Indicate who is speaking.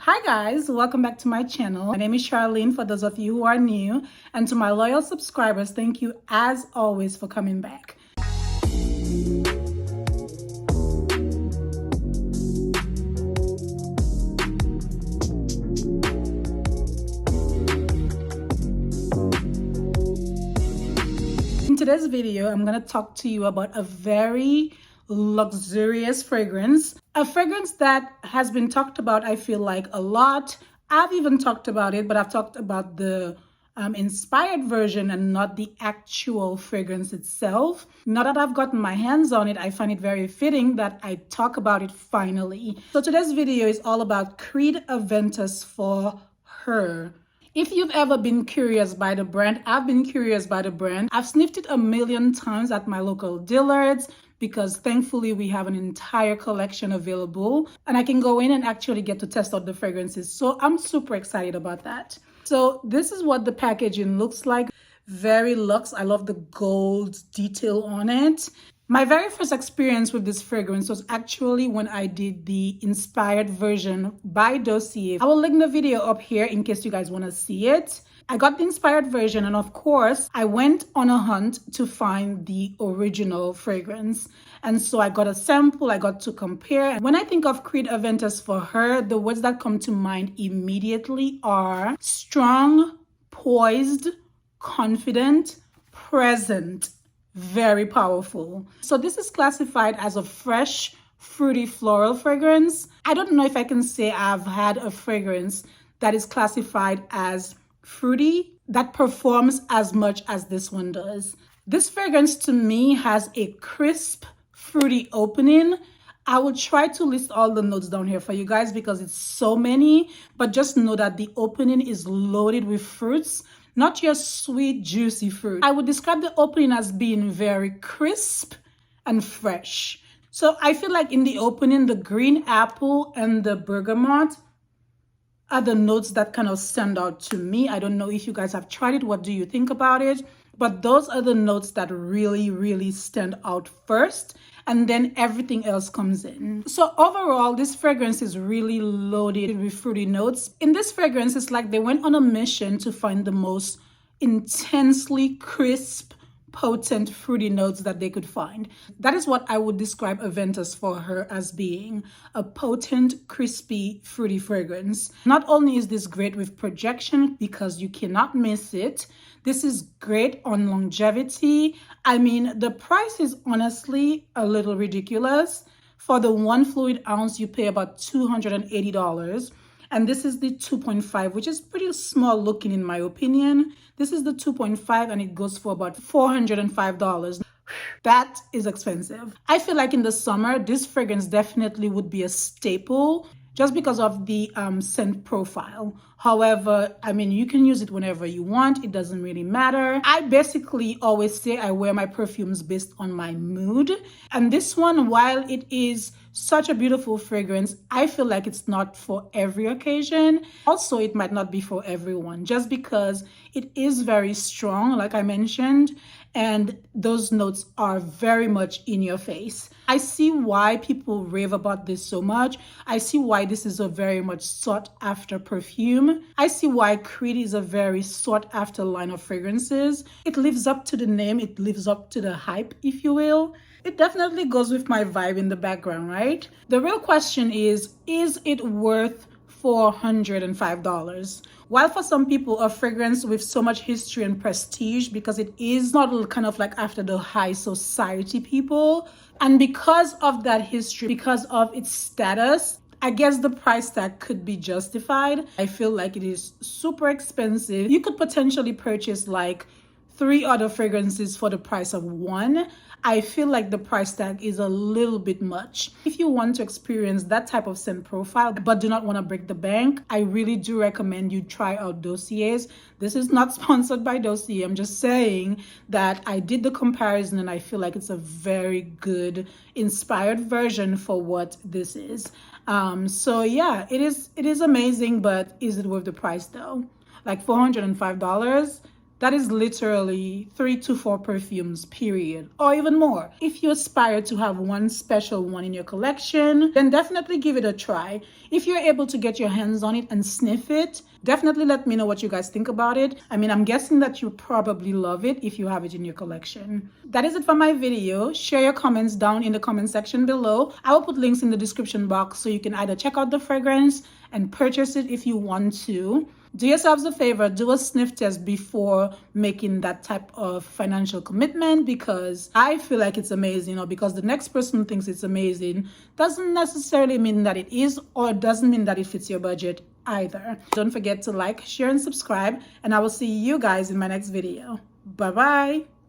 Speaker 1: Hi guys, welcome back to my channel. My name is Charlene for those of you who are new, and to my loyal subscribers, thank you as always for coming back. In today's video, I'm going to talk to you about a very luxurious fragrance, a fragrance that has been talked about, I feel like, a lot. I've even talked about it, but I've talked about the inspired version and not the actual fragrance itself. Now that I've gotten my hands on it, I find it very fitting that I talk about it finally. So today's video is all about Creed Aventus for Her. If you've ever been curious by the brand, I've been curious by the brand. I've sniffed it a million times at my local Dillard's because thankfully we have an entire collection available and I can go in and actually get to test out the fragrances. So I'm super excited about that. So this is what the packaging looks like. Very luxe. I love the gold detail on it. My very first experience with this fragrance was actually when I did the inspired version by Dossier. I will link the video up here in case you guys want to see it. I got the inspired version and of course I went on a hunt to find the original fragrance. And so I got a sample, I got to compare. When I think of Creed Aventus for Her, the words that come to mind immediately are strong, poised, confident, present. Very powerful. So this is classified as a fresh, fruity floral fragrance. I don't know if I can say I've had a fragrance that is classified as fruity that performs as much as this one does. This fragrance to me has a crisp, fruity opening. I will try to list all the notes down here for you guys because it's so many, but just know that the opening is loaded with fruits. Not just sweet, juicy fruit. I would describe the opening as being very crisp and fresh. So I feel like in the opening, the green apple and the bergamot are the notes that kind of stand out to me. I don't know if you guys have tried it. What do you think about it? But those are the notes that really stand out first. And then everything else comes in. So overall, this fragrance is really loaded with fruity notes. In this fragrance, it's like they went on a mission to find the most intensely crisp, potent fruity notes that they could find. That is what I would describe Aventus for Her as being, a potent, crispy, fruity fragrance. Not only is this great with projection because you cannot miss it, this is great on longevity. I mean, the price is honestly a little ridiculous. For the 1 fluid ounce, you pay about $280. And this is the 2.5, which is pretty small looking in my opinion. This is the 2.5 and it goes for about $405. That is expensive. I feel like in the summer, this fragrance definitely would be a staple just because of the scent profile. However, I mean, you can use it whenever you want. It doesn't really matter. I basically always say I wear my perfumes based on my mood. And this one, while it is such a beautiful fragrance, I feel like it's not for every occasion. Also, it might not be for everyone just because it is very strong, like I mentioned, and those notes are very much in your face. I see why people rave about this so much. I see why this is a very much sought after perfume. I see why Creed is a very sought after line of fragrances. It lives up to the name. It lives up to the hype, if you will. It definitely goes with my vibe in the background, right? The real question is it worth $405? While for some people, a fragrance with so much history and prestige, because it is not kind of like after the high society people, and because of that history, because of its status, I guess the price tag could be justified. I feel like it is super expensive. You could potentially purchase like 3 other fragrances for the price of one. I feel like the price tag is a little bit much. If you want to experience that type of scent profile but do not want to break the bank, I really do recommend you try out Dossiers. This is not sponsored by Dossier. I'm just saying that I did the comparison and I feel like it's a very good inspired version for what this is. So yeah, it is amazing, but is it worth the price though? Like $405? That is literally 3 to 4 perfumes, period, or even more. If you aspire to have one special one in your collection, then definitely give it a try. If you're able to get your hands on it and sniff it, definitely let me know what you guys think about it. I mean, I'm guessing that you probably love it if you have it in your collection. That is it for my video. Share your comments down in the comment section below. I will put links in the description box so you can either check out the fragrance and purchase it if you want to. Do yourselves a favor, do a sniff test before making that type of financial commitment, because I feel like it's amazing, or because the next person thinks it's amazing doesn't necessarily mean that it is, or doesn't mean that it fits your budget either. Don't forget to like, share, and subscribe, and I will see you guys in my next video. Bye bye.